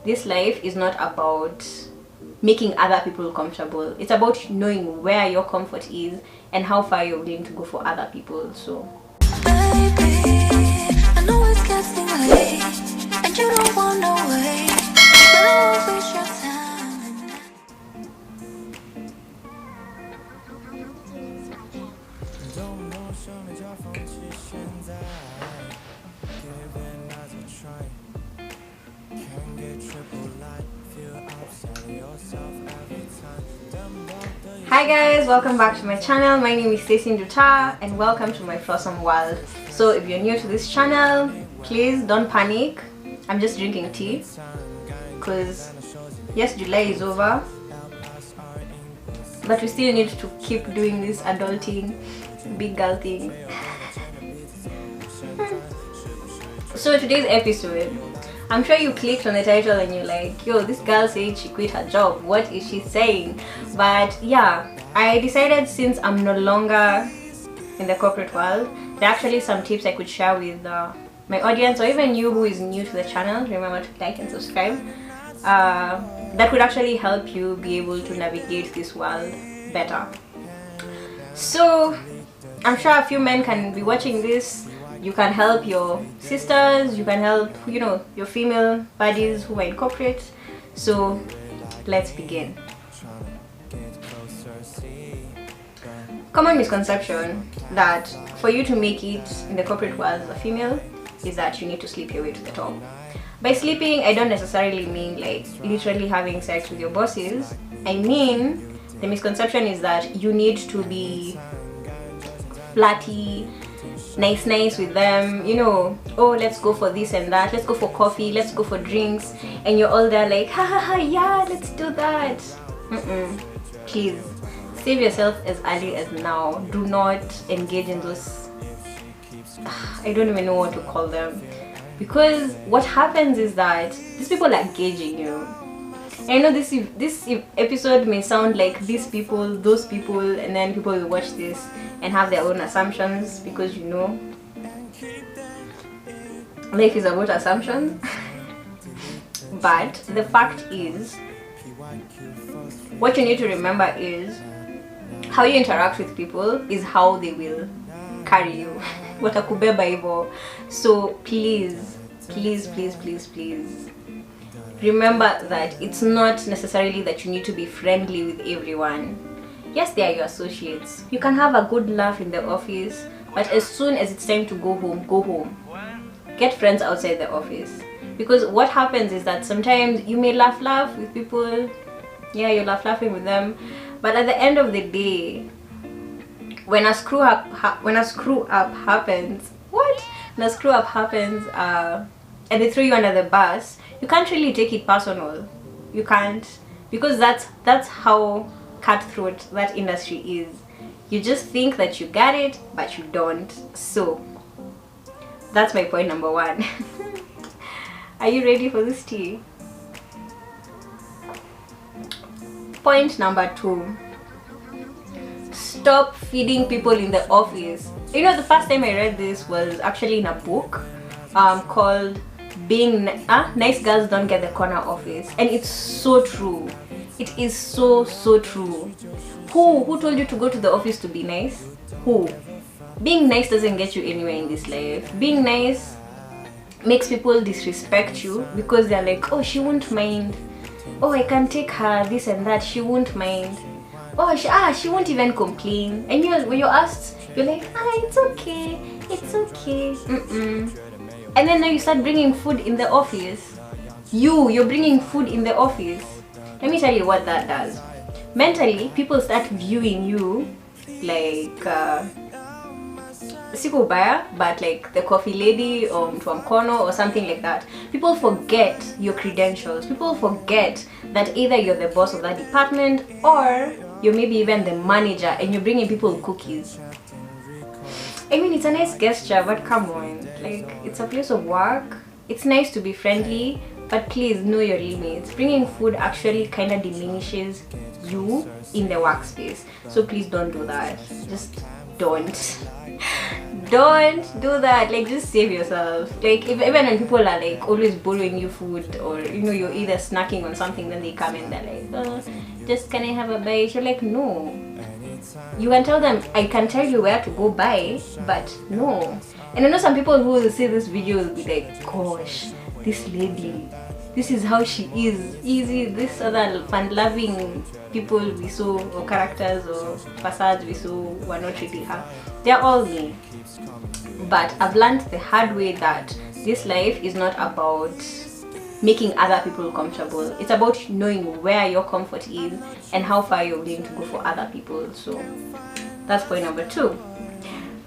this life is not about making other people comfortable. It's about knowing where your comfort is and how far you're willing to go for other people. So baby, I know it's getting late and you don't want no way, but I won't waste your time. Hi guys, welcome back to my channel. My name is Stacey Nduta and welcome to my flawsome world. So if you're new to this channel, please don't panic. I'm just drinking tea because yes, July is over, but we still need to keep doing this adulting, big girl thing. So today's episode, I'm sure you clicked on the title and you're like, yo, this girl said she quit her job, what is she saying? But yeah, I decided since I'm no longer in the corporate world, there are actually some tips I could share with my audience, or even you who is new to the channel. Remember to like and subscribe. That could actually help you be able to navigate this world better. So I'm sure a few men can be watching this. You can help your sisters, you can help, you know, your female buddies who are in corporate. So let's begin. Common misconception that for you to make it in the corporate world as a female is that you need to sleep your way to the top. By sleeping, I don't necessarily mean like literally having sex with your bosses. I mean, the misconception is that you need to be flirty, nice with them, you know, oh, let's go for this and that, let's go for coffee, let's go for drinks, and you're all there like, ha ha ha, yeah, let's do that. Please save yourself as early as now. Do not engage in those, I don't even know what to call them, because what happens is that these people are gauging you. And I know this episode may sound like these people, those people, and then people will watch this and have their own assumptions, because you know life is about assumptions. But the fact is, what you need to remember is how you interact with people is how they will carry you. Watakubeba hivyo. So please remember that it's not necessarily that you need to be friendly with everyone. Yes, they are your associates. You can have a good laugh in the office, but as soon as it's time to go home, go home. Get friends outside the office. Because what happens is that sometimes you may laugh with people. Yeah, you laughing with them. But at the end of the day, when a screw up happens, and they throw you under the bus, you can't really take it personal. You can't, because that's how cutthroat that industry is. You just think that you got it, but you don't. So that's my point number one. Are you ready for this tea? Point number two, stop feeding people in the office. You know, the first time I read this was actually in a book called Being Nice Girls Don't Get the Corner Office, and it's so true. It is so true. Who told you to go to the office to be nice? Who? Being nice doesn't get you anywhere in this life. Being nice makes people disrespect you because they're like, oh, she won't mind. Oh, I can take her this and that, she won't mind. Oh, she won't even complain. And when you're asked, you're like, it's okay, it's okay. And then now you start bringing food in the office. You're bringing food in the office. Let me tell you what that does. Mentally, people start viewing you like sikubaya, but like the coffee lady or mtu wa mkono or something like that. People forget your credentials. People forget that either you're the boss of that department or you're maybe even the manager, and you're bringing people cookies. I mean, it's a nice gesture, but come on, like, it's a place of work. It's nice to be friendly, but please know your limits. Bringing food actually kind of diminishes you in the workspace, so please don't do that. Just don't Don't do that. Like, just save yourself. Like, if even when people are like always borrowing you food, or you know, you're either snacking on something, then they come in, they're like, oh, just can I have a bite? You're like, no. You can tell them, I can tell you where to go buy, but no. And I know some people who will see this video will be like, gosh, this lady, this is how she is. Easy, this other fun-loving people we saw, or characters or facades we saw, were not really her. They're all me. But I've learned the hard way that this life is not about making other people comfortable. It's about knowing where your comfort is and how far you're willing to go for other people. So that's point number 2.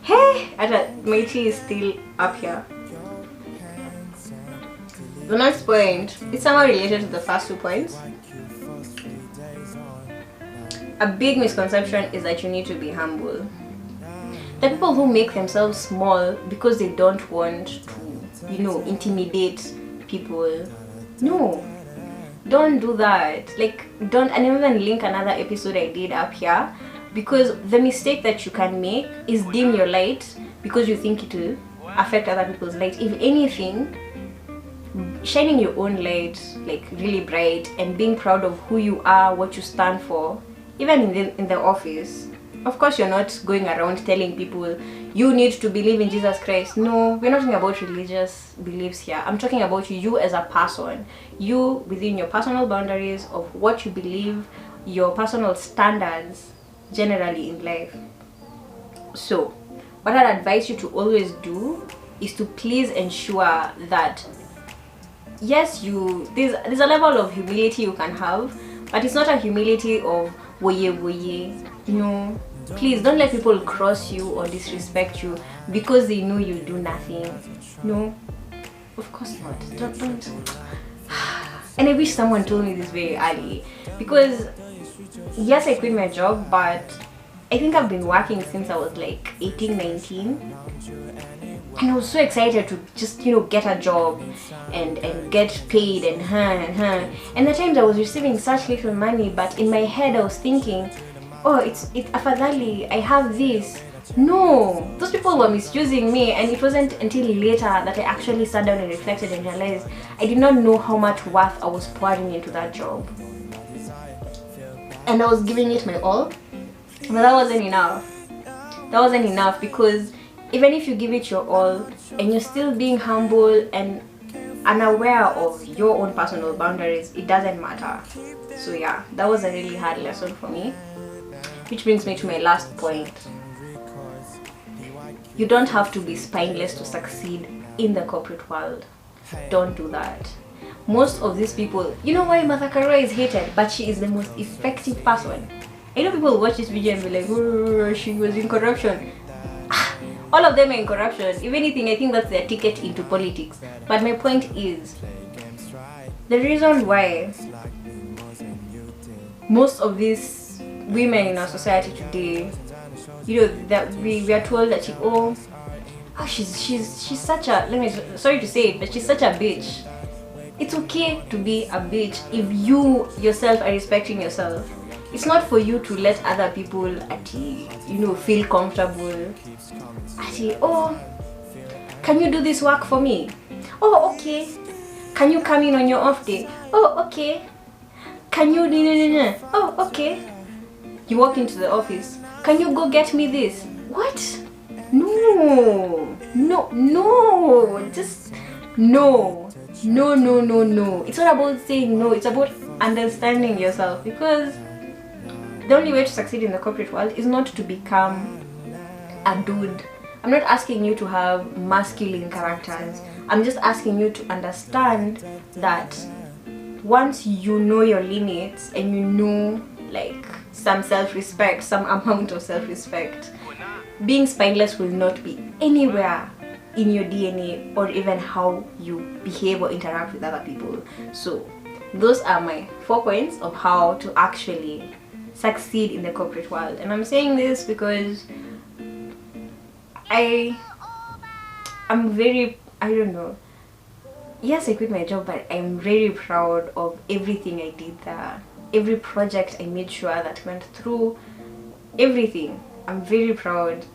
Hey, my tea is still up here. The next point is somehow related to the first 2 points. A big misconception is that you need to be humble. The people who make themselves small because they don't want to, you know, intimidate people. No, don't do that. Like, don't. And even link another episode I did up here, because the mistake that you can make is dim your light because you think it will affect other people's light. If anything, shining your own light like really bright and being proud of who you are, what you stand for, even in the office. Of course, you're not going around telling people you need to believe in Jesus Christ. No, we're not talking about religious beliefs here. I'm talking about you as a person. You within your personal boundaries of what you believe, your personal standards generally in life. So, what I'd advise you to always do is to please ensure that yes, there's a level of humility you can have, but it's not a humility of woye woye. No, please don't let people cross you or disrespect you because they know you do nothing. No, of course not. Don't. And I wish someone told me this very early, because yes, I quit my job, but I think I've been working since I was like 18, 19. And I was so excited to just, you know, get a job and get paid and the times I was receiving such little money, but in my head I was thinking, oh, it's afadhali, I have this. No, those people were misusing me, and it wasn't until later that I actually sat down and reflected and realized I did not know how much worth I was pouring into that job. And I was giving it my all, but that wasn't enough. That wasn't enough, because even if you give it your all and you're still being humble and unaware of your own personal boundaries, it doesn't matter. So yeah, that was a really hard lesson for me, which brings me to my last point. You don't have to be spineless to succeed in the corporate world. Don't do that. Most of these people, you know why Martha Karua is hated, but she is the most effective person. I know people watch this video and be like, oh, she was in corruption. All of them are in corruption. If anything, I think that's their ticket into politics. But my point is, the reason why most of these women in our society today, you know, that we are told that she's such a, sorry to say it, but she's such a bitch. It's okay to be a bitch if you yourself are respecting yourself. It's not for you to let other people feel comfortable. Oh, can you do this work for me? Oh, okay. Can you come in on your off day? Oh, okay. Can you oh, okay. You walk into the office. Can you go get me this? What? No. Just no. No. It's not about saying no. It's about understanding yourself, because the only way to succeed in the corporate world is not to become a dude. I'm not asking you to have masculine characters. I'm just asking you to understand that once you know your limits and you know like some self-respect, some amount of self-respect, being spineless will not be anywhere in your DNA or even how you behave or interact with other people. So those are my 4 points of how to actually succeed in the corporate world. And I'm saying this because I'm very, yes, I quit my job, but I'm very proud of everything I did there. Every project I made sure that went through, everything. I'm very proud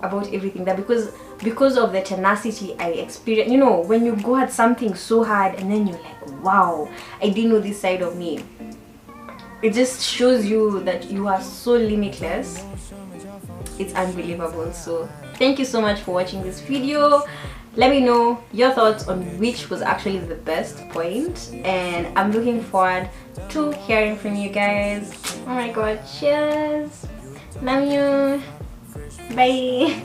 about everything there, because because of the tenacity I experienced. You know, when you go at something so hard and then you're like, wow, I didn't know this side of me. It just shows you that you are so limitless. It's unbelievable. So thank you so much for watching this video. Let me know your thoughts on which was actually the best point, and I'm looking forward to hearing from you guys. Oh my god, cheers, love you, bye.